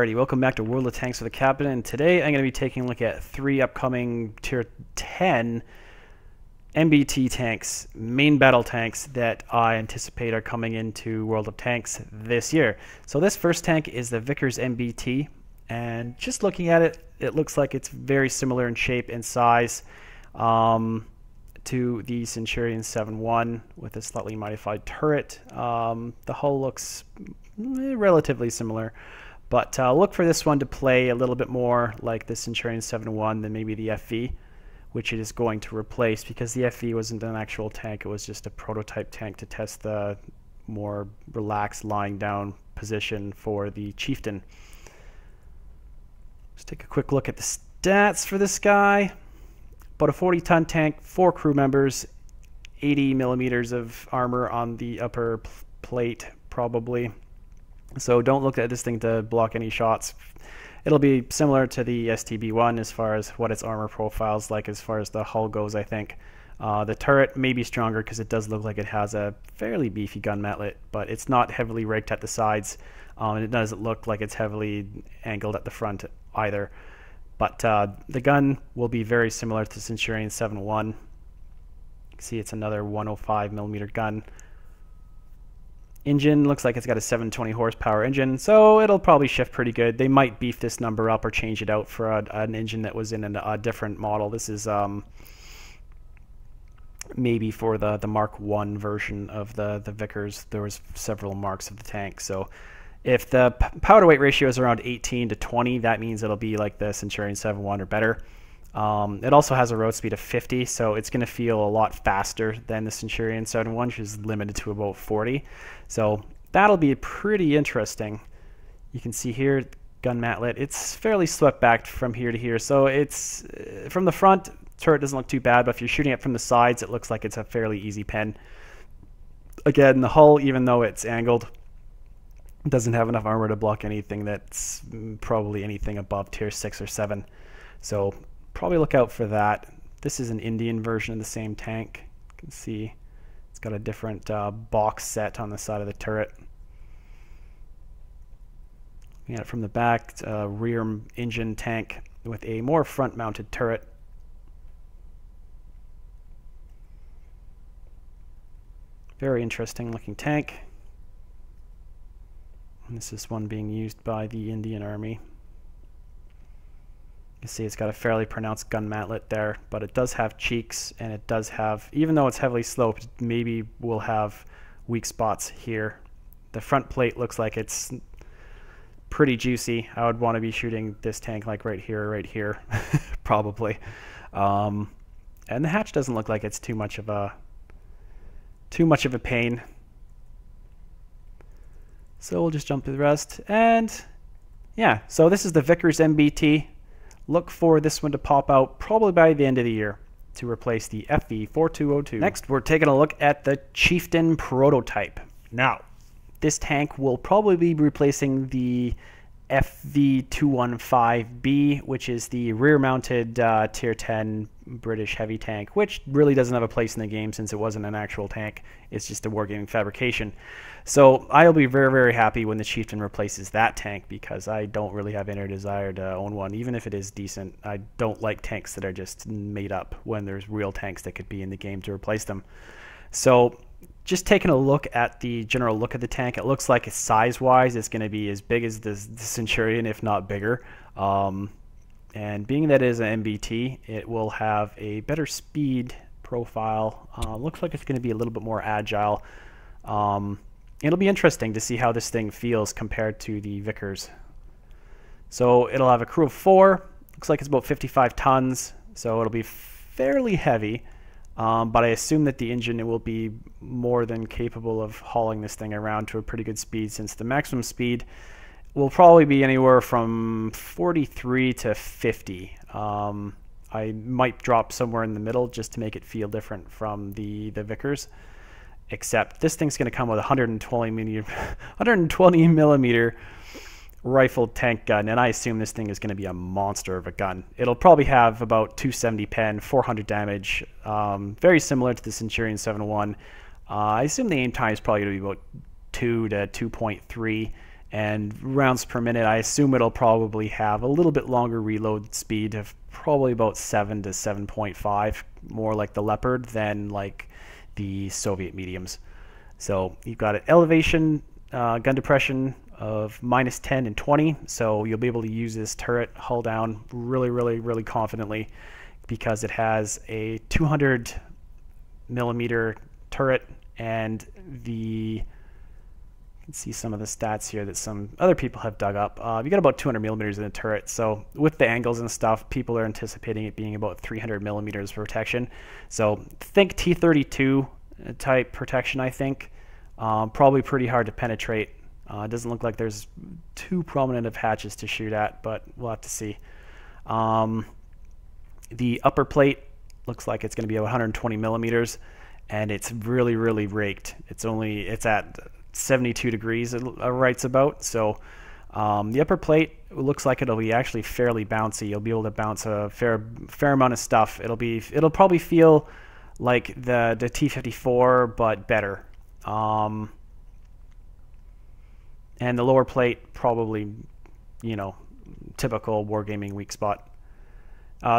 Alrighty, welcome back to World of Tanks with the Captain, and today I'm going to be taking a look at 3 upcoming Tier 10 MBT tanks, main battle tanks, that I anticipate are coming into World of Tanks this year. So this first tank is the Vickers MBT, and just looking at it, it looks like it's very similar in shape and size to the Centurion 7-1 with a slightly modified turret. The hull looks relatively similar. But look for this one to play a little bit more like the Centurion 7-1 than maybe the FV, which it is going to replace, because the FV wasn't an actual tank, it was just a prototype tank to test the more relaxed lying down position for the Chieftain. Let's take a quick look at the stats for this guy. About a 40-ton tank, 4 crew members, 80 millimeters of armor on the upper plate probably. So don't look at this thing to block any shots. It'll be similar to the STB-1 as far as what its armor profile's like as far as the hull goes, I think. The turret may be stronger because it does look like it has a fairly beefy gun mantlet, but it's not heavily raked at the sides, and it doesn't look like it's heavily angled at the front either. But the gun will be very similar to Centurion 7-1. You can see it's another 105 millimeter gun. Engine looks like it's got a 720 horsepower engine, so it'll probably shift pretty good. They might beef this number up or change it out for an engine that was in a different model. This is maybe for the Mark 1 version of the Vickers. There was several marks of the tank, so if the power to weight ratio is around 18 to 20, that means it'll be like the Centurion 7-1 or better. It also has a road speed of 50, so it's going to feel a lot faster than the Centurion 7-1, which is limited to about 40. So that'll be pretty interesting. You can see here, gun mantlet, it's fairly swept back from here to here. So it's from the front, turret doesn't look too bad, but if you're shooting it from the sides, it looks like it's a fairly easy pen. Again, the hull, even though it's angled, doesn't have enough armor to block anything that's probably anything above tier 6 or 7. So probably look out for that. This is an Indian version of the same tank. You can see it's got a different box set on the side of the turret. Looking at it from the back, it's a rear engine tank with a more front-mounted turret. Very interesting looking tank. And this is one being used by the Indian Army. You can see it's got a fairly pronounced gun mantlet there, but it does have cheeks, and it does have, even though it's heavily sloped, maybe will have weak spots here. The front plate looks like it's pretty juicy. I would want to be shooting this tank like right here, probably. And the hatch doesn't look like it's too much of a pain. So we'll just jump through the rest, and yeah, so this is the Vickers MBT. Look for this one to pop out probably by the end of the year to replace the FV4202. Next, we're taking a look at the Chieftain prototype. Now, this tank will probably be replacing the FV215B, which is the rear-mounted Tier 10 British heavy tank, which really doesn't have a place in the game since it wasn't an actual tank. It's just a wargaming fabrication. So I'll be very, very happy when the Chieftain replaces that tank, because I don't really have any desire to own one, even if it is decent. I don't like tanks that are just made up when there's real tanks that could be in the game to replace them. So just taking a look at the general look of the tank, it looks like size-wise it's going to be as big as the Centurion, if not bigger. And being that it is an MBT, it will have a better speed profile. Looks like it's going to be a little bit more agile. It'll be interesting to see how this thing feels compared to the Vickers. So it'll have a crew of 4. Looks like it's about 55 tons, so it'll be fairly heavy. But I assume that the engine will be more than capable of hauling this thing around to a pretty good speed, since the maximum speed will probably be anywhere from 43 to 50. I might drop somewhere in the middle just to make it feel different from the Vickers. Except this thing's going to come with a 120 millimeter rifled tank gun, and I assume this thing is going to be a monster of a gun. It'll probably have about 270 pen, 400 damage, very similar to the Centurion 7-1. I assume the aim time is probably going to be about 2 to 2.3, And rounds per minute, I assume it'll probably have a little bit longer reload speed of probably about 7 to 7.5, more like the Leopard than like the Soviet mediums. So you've got an elevation, gun depression of -10 and 20, so you'll be able to use this turret hull down really confidently because it has a 200 millimeter turret, and you can see some of the stats here that some other people have dug up. You got about 200 millimeters in the turret, so with the angles and stuff, people are anticipating it being about 300 millimeters protection. So think T-32 type protection, I think. Probably pretty hard to penetrate. It doesn't look like there's too prominent of hatches to shoot at, but we'll have to see. The upper plate looks like it's going to be 120 millimeters, and it's really raked. It's at 72 degrees, it writes about. So the upper plate looks like it'll be actually fairly bouncy. You'll be able to bounce a fair amount of stuff. It'll probably feel like the T-54, but better. And the lower plate, probably, typical wargaming weak spot.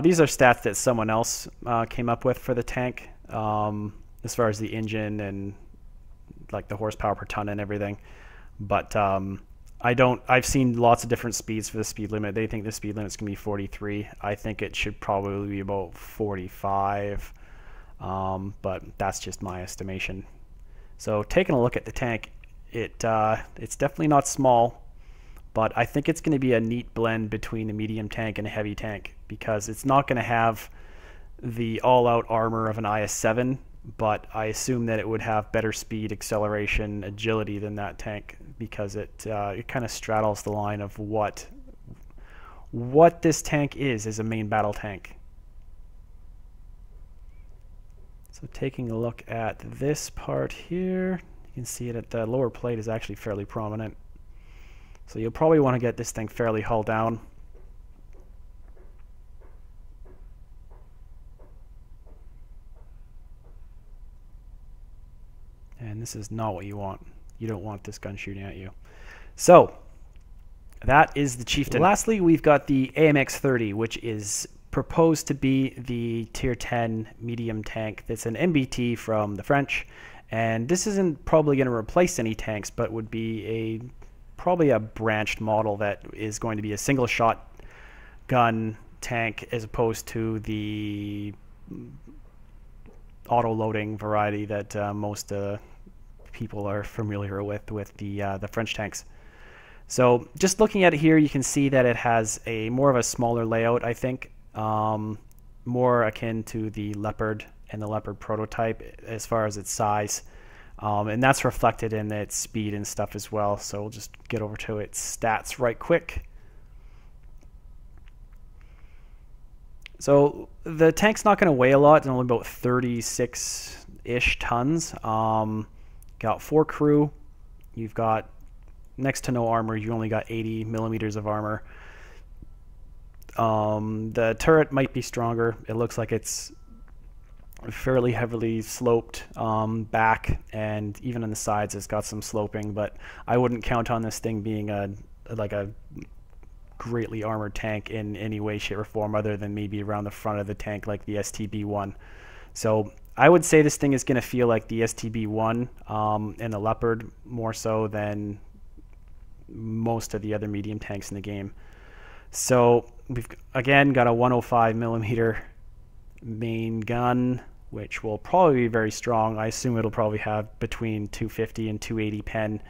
These are stats that someone else came up with for the tank, as far as the engine and like the horsepower per ton and everything. But I've seen lots of different speeds for the speed limit. They think the speed limit's gonna be 43. I think it should probably be about 45, but that's just my estimation. So taking a look at the tank, it's definitely not small, but I think it's going to be a neat blend between a medium tank and a heavy tank, because it's not going to have the all-out armor of an IS-7, but I assume that it would have better speed, acceleration, agility than that tank, because it kind of straddles the line of what this tank is as a main battle tank. So taking a look at this part here, you can see it at the lower plate is actually fairly prominent. So you'll probably want to get this thing fairly hull down. And this is not what you want. You don't want this gun shooting at you. So that is the Chieftain. Lastly, we've got the AMX-30, which is proposed to be the Tier 10 medium tank. That's an MBT from the French, and this isn't probably going to replace any tanks, but would be probably a branched model that is going to be a single shot gun tank as opposed to the auto loading variety that most people are familiar with the French tanks. So just looking at it here, you can see that it has more of a smaller layout, I think. More akin to the Leopard and the Leopard prototype as far as its size, and that's reflected in its speed and stuff as well. So we'll just get over to its stats right quick. So the tank's not going to weigh a lot. It's only about 36-ish tons. Got 4 crew. You've got next to no armor. You only got 80 millimeters of armor. The turret might be stronger. It looks like it's fairly heavily sloped back, and even on the sides it's got some sloping, but I wouldn't count on this thing being a greatly armored tank in any way, shape, or form, other than maybe around the front of the tank like the STB-1. So I would say this thing is going to feel like the STB-1 and the Leopard more so than most of the other medium tanks in the game. So we've again got a 105 millimeter main gun, which will probably be very strong. I assume it'll probably have between 250 and 280 pen,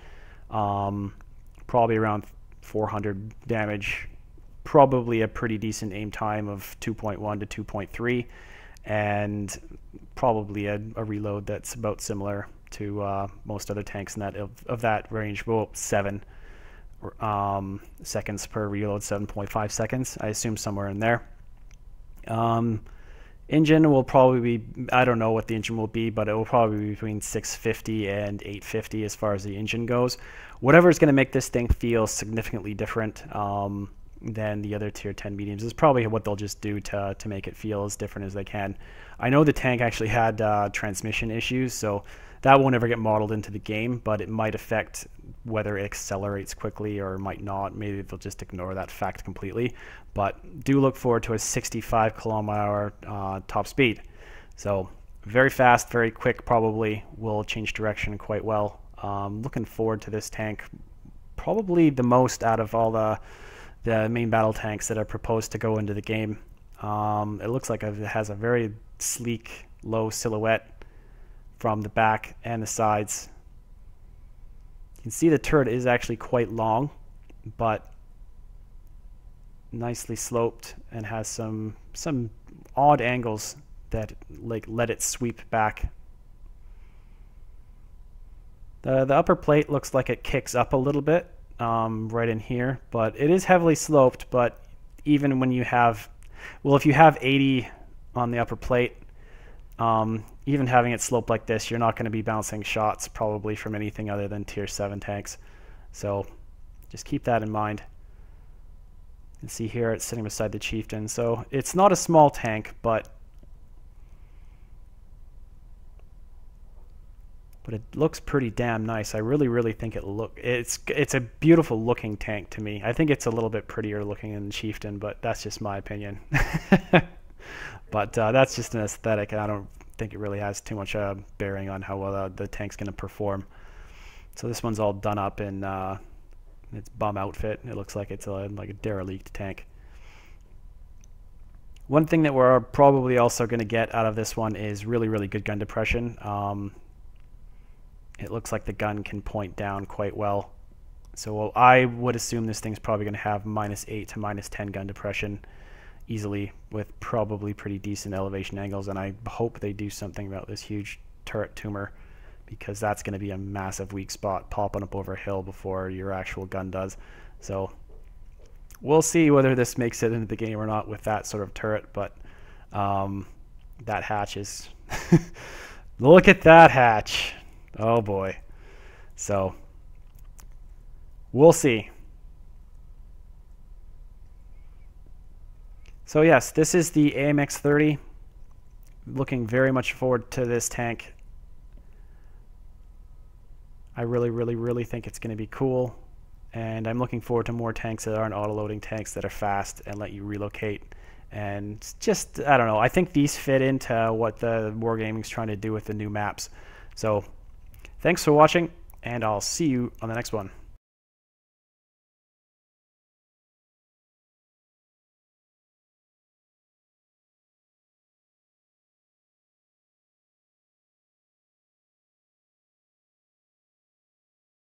probably around 400 damage, probably a pretty decent aim time of 2.1 to 2.3, and probably a reload that's about similar to most other tanks in that of that range, about 7 seconds per reload, 7.5 seconds, I assume somewhere in there. Engine will probably be, I don't know what the engine will be, but it will probably be between 650 and 850 as far as the engine goes. Whatever is going to make this thing feel significantly different. than the other tier 10 mediums. It's probably what they'll just do to make it feel as different as they can. I know the tank actually had transmission issues, so that won't ever get modeled into the game, but it might affect whether it accelerates quickly or might not. Maybe they'll just ignore that fact completely. But do look forward to a 65 km/h top speed. So very fast, very quick, probably will change direction quite well. Looking forward to this tank, probably the most out of all the main battle tanks that are proposed to go into the game. It looks like it has a very sleek, low silhouette from the back and the sides. You can see the turret is actually quite long, but nicely sloped and has some odd angles that let it sweep back. The upper plate looks like it kicks up a little bit right in here, but it is heavily sloped. But even when you have, well, if you have 80 on the upper plate, even having it sloped like this, you're not going to be bouncing shots probably from anything other than tier 7 tanks. So just keep that in mind. You can see here it's sitting beside the Chieftain. So it's not a small tank, but it looks pretty damn nice. I really think it's a beautiful looking tank to me. I think it's a little bit prettier looking than Chieftain, but that's just my opinion. But that's just an aesthetic, and I don't think it really has too much bearing on how well the tank's going to perform. So this one's all done up in its bum outfit. It looks like it's like a derelict tank. One thing that we're probably also going to get out of this one is really good gun depression. It looks like the gun can point down quite well. So I would assume this thing's probably going to have -8 to -10 gun depression easily, with probably pretty decent elevation angles. And I hope they do something about this huge turret tumor, because that's going to be a massive weak spot popping up over a hill before your actual gun does. So we'll see whether this makes it into the game or not with that sort of turret. But that hatch is... Look at that hatch. Oh boy. So we'll see. So yes, this is the AMX 30. Looking very much forward to this tank. I really think it's going to be cool, and I'm looking forward to more tanks that aren't auto-loading tanks, that are fast and let you relocate. And just, I don't know, I think these fit into what the Wargaming's trying to do with the new maps. So thanks for watching, and I'll see you on the next one.